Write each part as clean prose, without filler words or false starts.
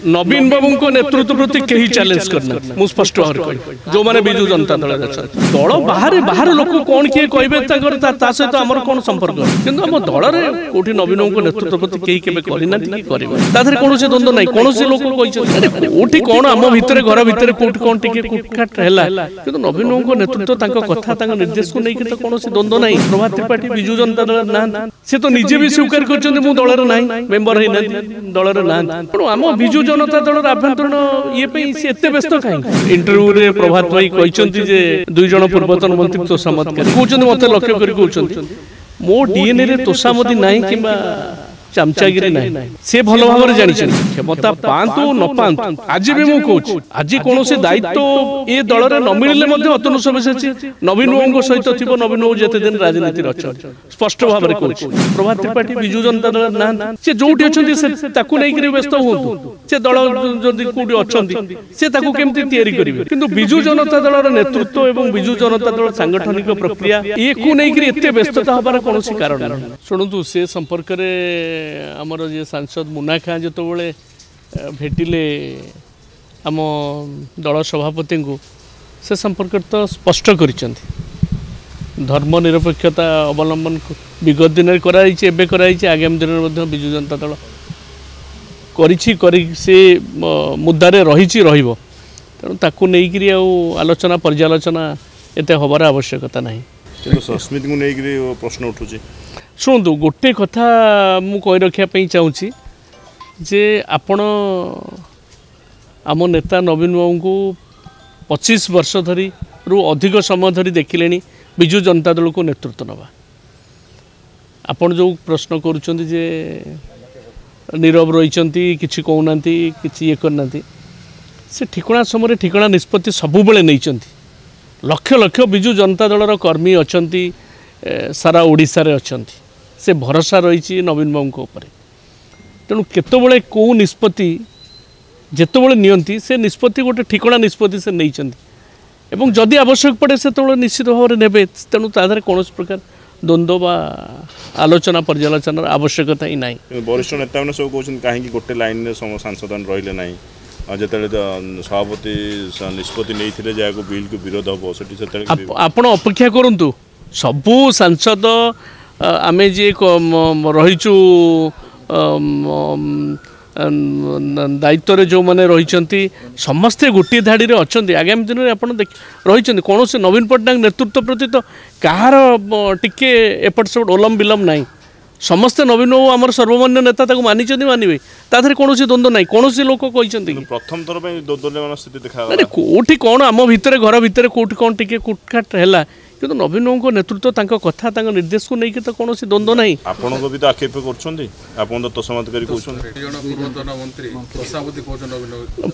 नवीन बाबू को नेतृत्व प्रति कहीं चैलेंज करना मु स्पष्ट भाव जो मैंने विजु जनता दल दल बाहर बाहर लोक कौन किए कहे सहित आम कौन संपर्क किंतु आम दल में कौटी नवीन को नेतृत्व प्रति कहीं केवे करना कौन द्वंद्व ना कौन लोक कौटी कौन आम भितर घर भितर कौटी कौन टी कुटकाट है कि नवीन को नेतृत्व कथा निर्देश को लेकिन तो कौन द्वंद्व ना प्रभात त्रिपाठी विजु जनता दल ना सी तो निजे भी स्वीकार कर दल ना मेम्बर दल ना तेणु आम विजु जनता दल आभ्यंतरण ये व्यस्त कहीं इंटरव्यू रे प्रभात भाई कहते जे दुई जन पूर्वतन मंत्री तोषामती कहते मत लक्ष्य कर मो डीएनए रे तोषामती ना कि चामचागिरी ना से भल भाव जानी क्षमता पातु न पातु आज भी मुझे आज कौन से दायित्व ये दल में न मिले अतनु सब्यसाची नवीन बाबू सहित थी नवीन बाबू जिते दिन राजनीति अच्छा स्पष्ट भाव में कहूँ प्रभात त्रिपाठी विजु जनता दल ना सी जो नहीं व्यस्त हूँ से दल जदि कौटी अच्छा से केमती या करेंगे किंतु विजु जनता दल नेतृत्व और विजु जनता दल सांगठनिक प्रक्रिया ये नहीं एत व्यस्तता हबार कौन कारण शुणु से संपर्क में आमर जे सांसद मुन्ना खां जो भेटिले आम दल सभापति को से संपर्क तो स्पष्ट कर धर्मनिरपेक्षता अवलंबन विगत दिन में आगामी दिन में विजु जनता दल से मुद्दारे रही तेणु ताकू नहीं आलोचना पर्यालोचना एत हबार आवश्यकता ना सस्मित को नहीं प्रश्न उठुचे शुणु गोटे कथा मु कही रखापी चाहूँगी जे आपण आम नेता नवीन बाबू को 25 वर्ष धरी अधिक समय धरी देखिले विजु जनता दल को नेतृत्व नवा आपण जो प्रश्न करुँच जे नीरव रही कि कहना कि ये करना से ठिकणा समय ठिकणा निष्पत्ति सबुबले नहीं लक्ष लक्ष विजु जनता दलर कर्मी अच्छा सारा ओडिशा रे अच्छा से भरोसा रही नवीन बाबू ऊपर तेणु केतबले कौ निष्पत्ति जेतबले नियंती से निष्पत्ति गोटे ठिकणा निष्पत्ति से नहीं एवं जदि आवश्यक पड़े से निश्चित भाव में ने तेणु तादे कौन प्रकार द्वंद्व बा आलोचना पर्यालोचना आवश्यकता ही ना वरिष्ठ नेता मैंने सब कहते कहीं गोटे लाइन सांसद रही ना जो सभापति निष्पत्ति नहीं जहाँ बिल को विरोध हम आपण अपेक्षा करूँ सबू सांसद आमे जे रहीचु दायित्व जो मैंने रही समस्ते गोटे धाड़ी में अच्छा आगामी दिन में आप रही कौन से नवीन पट्टनायक नेतृत्व प्रति तो कहार टिके एपट सेपट ओलम विलम ना समस्ते नवीन बाबू आम सर्वमान्य नेता मानी मानवे तादे कौन द्वंद्व ना कौन लोक कहते प्रथम थर स्थिति देखा कौटी कौन आम भितर घर भितर कौटी कौन टी कुटकाट है कि नवीन बाबू नेतृत्व कथा निर्देश को लेकिन तो कौन द्वंद्व ना आपण भी तो आक्षेप कर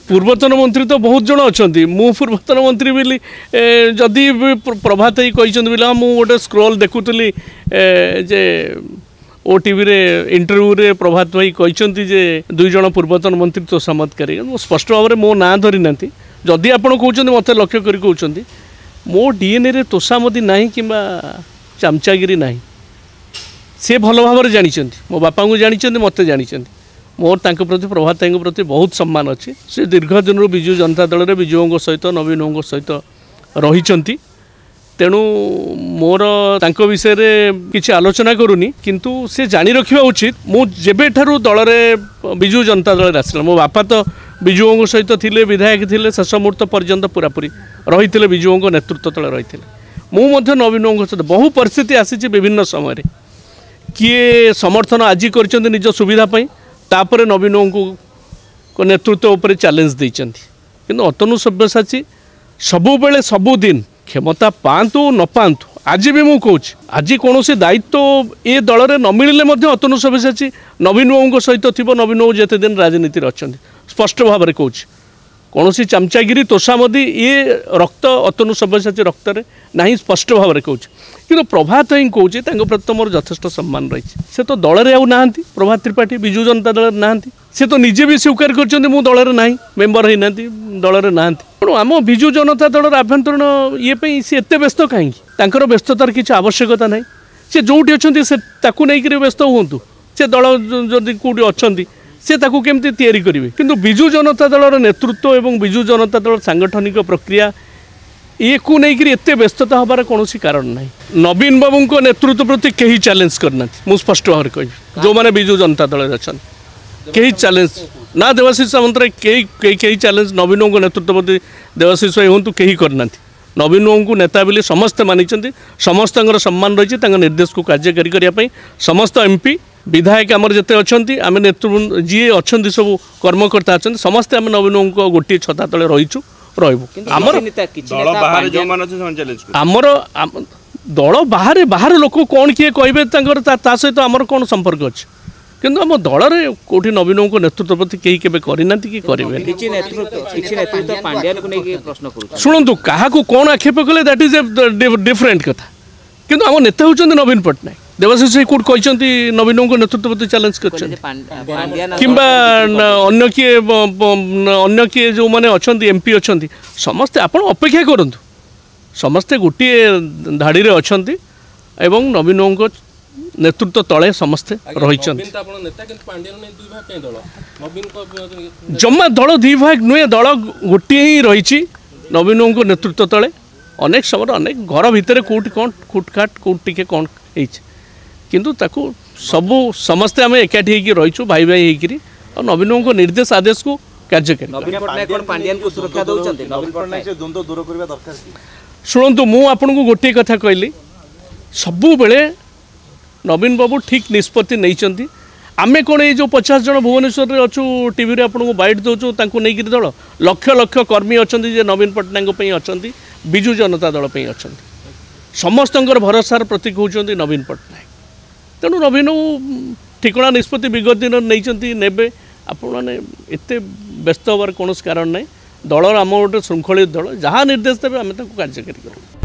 पूर्वतन मंत्री तो बहुत जन अच्छा मु पूर्वतन मंत्री बोली जदि प्रभात कहते बोले मुझे गोटे स्क्रोल देखुली जे ओटीवी रे इंटरव्यू रे प्रभात भाई कहते जे दुई जन पूर्वतन मंत्री तोषामती स्पष्ट भाव में मो ना धरी ना जदि आप कहते मत लक्ष्य कर कहते मो डीएनए रे तोषामती ना कि चामचागिरी ना से भल भाव में जानी मो बापा को जानी मत जानी मोर तांको प्रति प्रभात भाई प्रति बहुत सम्मान अच्छी से दीर्घ दिन विजु जनता दल में विजु सहित नवीन बाबू सहित रही तेणु मोर तांको विषय रे किसी आलोचना करूनी किंतु से जानी रखा उचित मु जेबे ठारू दल में विजु जनता दल आसला मो बापा तो विजु बाबू सहित थिले विधायक थिले शेष मुहूर्त पर्यंत पूरापूरी रही विजु बाबू नेतृत्व तले रही मुझे नवीन बाबू सहित बहु परिस्थिति आसी विभिन्न समय किए समर्थन आज कर निज सुविधापी तापर नवीन बाबू को नेतृत्व उपर चैलेंज देइचंती किंतु अतनु सब्यसाची सबुबेले सबुदिन क्षमता पातु न पातु आज भी मुझे कहूँ आज कौन से दायित्व ये दल में न मिले अतनु सब्यसाची नवीन बाबू सहित थी नवीन बाबू जिते दिन राजनीति अच्छा स्पष्ट भाव में कहूँ कौन सी चामचागिरी तोषामती ये रक्त अतनु सब्यसाची रक्त में ना स्पष्ट भाव में कहूँ कि प्रभात ही कहूँ प्रति मोर यथेष सम्मान रही से तो दल में आना प्रभात त्रिपाठी विजु जनता दल ना से तो निजे भी स्वीकार कर दल में ना मेम्बर ही दल में ना तेणु आम विजु जनता दल आभ्यंतरण ये एत व्यस्त कहीं व्यस्ततार किसी आवश्यकता ना सी जो अच्छा से नहीं व्यस्त हूँ से दल जदि कौटी अच्छा से ताकू केमती तैयारी करेंगे किंतु बिजु जनता दलर नेतृत्व एवं बिजु जनता दल सांगठनिक प्रक्रिया ये को लेकर एत व्यस्तता हबार कौन कारण ना नवीन बाबू को नेतृत्व प्रति कहीं चैलेंज करना मुझ स्पष्ट भाव में कह जो मैंने बिजु जनता दल अच्छा कहीं चैलेंज ना देवाशीष सामंतराय कहीं चैलेंज नवीन को नेतृत्व प्रति देवाशीष भाई हूँ कहीं करना नवीन बाबू को नेता बोली समस्ते मानी समस्त सम्मान रही निर्देश को कार्यकारी करने समस्त एमपी विधायक आमर जिते अच्छा आम नेतृत्व जी अच्छा सब कर्मकर्ता अच्छा समस्ते आम नवीन बाबू को गोटे छता तले रहीचु रमर दल बाहर लोक कौन किए कहे सहित आमर कौन संपर्क अच्छे किंतु आम दल में कौटी नवीन को नेतृत्व प्रति कहीं केवे करना कि करेंगे शुणु क्या कौन आक्षेप कले दैट इज ए डिफरेंट कथा किंतु आम नेता होती नवीन पट्टनायक देवाशीष कोर्ट कहते नवीन को नेतृत्व प्रति चैलेंज कर अन्य किए जो मैंने अच्छा एमपी अच्छा समस्ते आप अपेक्षा करूँ समस्ते गोटे धाड़ी में अच्छा एवं नवीन को नेतृत्व तले समस्ते रही जमा दल दुई भाग नुहे दल गोटे ही रही नवीन को नेतृत्व तले अनेक समय अनेक घर भितर कौटी कौन खुटखाट कौटी टे कौन किंतु ताकू सबू समस्ते आम एकाठी होकर रहीचु भाई भाई होकर नवीन को निर्देश आदेश को कार्यकारी शुणु मु आपन को गोटे कथा कहली सबु बेले नवीन बाबू ठीक निष्पत्ति नहीं आमे कौन ये जो 50 जन भुवनेश्वर अच्छु टीवी रे आपन को बाइट दौचु नहीं दल लक्ष लक्ष कर्मी अच्छा नवीन पट्टनायक अच्छा बिजु जनता दल अच्छा समस्त भरोसार प्रतीक होती नवीन पट्टनायक तेणु नवीन ठिकणा निष्पत्ति विगत दिन नहीं नेबे आपण एत व्यस्त हबार कौन कारण ना दलर आम गोटे श्रृंखलित दल जहाँ निर्देश देवे आम कार्यकारी करूँ।